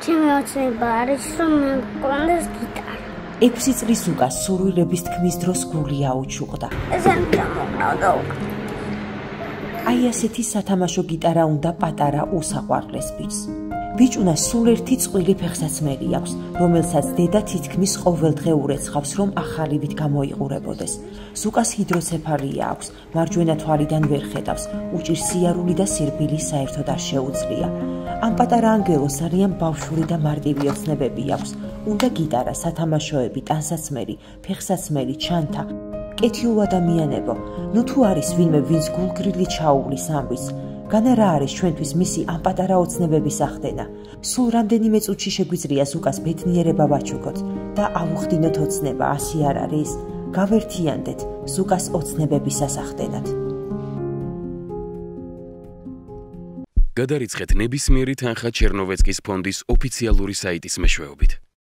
ჩემი ოცნება არის რომ მე მქონდეს გიტარა. 6 წლის უკან სურვილების თქმის დროს გული აუჩუყდა. ესენი გამოგნავდა უკვე. აი ასეთი სათამაშო გიტარა უნდა პატარა უსაყვარლეს ბიჭს. ბიჭუნა სულ ერთი წყვილი ფეხსაცმელი აქვს, რომელსაც დედა თითქმის ყოველდღე ურეცხავს, რომ ახალივით გამოიყურებოდეს. ზუკას ჰიდროცეფალია აქვს, მარჯვენა თვალიდან ვერ ხედავს, უჭირს სიარული და სირბილი საერთოდ არ შეუძლია. ამ პატარა ანგელოს ძალიან ბავშვური და მარტივი ოცნებები აქვს. უნდა გიტარა, სათამაშოები, ტანსაცმელი, ფეხსაცმელი, ჩანთა. კეთილ ადამიანებო, ნუ თუ არის ვინმე, ვინც გულგრილი ჩაუვლის ამბის, განა რა არის ჩვენთვის მისი ამ პატარა ოცნებების ახდენა. სულ რამდენიმე წუთში შეგვიძლია ზუკას ბედნიერება ვაჩუქოთ და ავუხდინოთ ოცნება, ასე არ არის? გავერთიანდეთ ზუკას ოცნებების ასახდენად. გადარიცხეთ ნებისმიერი თანხა ჩერნოვეცკის ფონდის ოფიციალური საიტის მეშვეობით.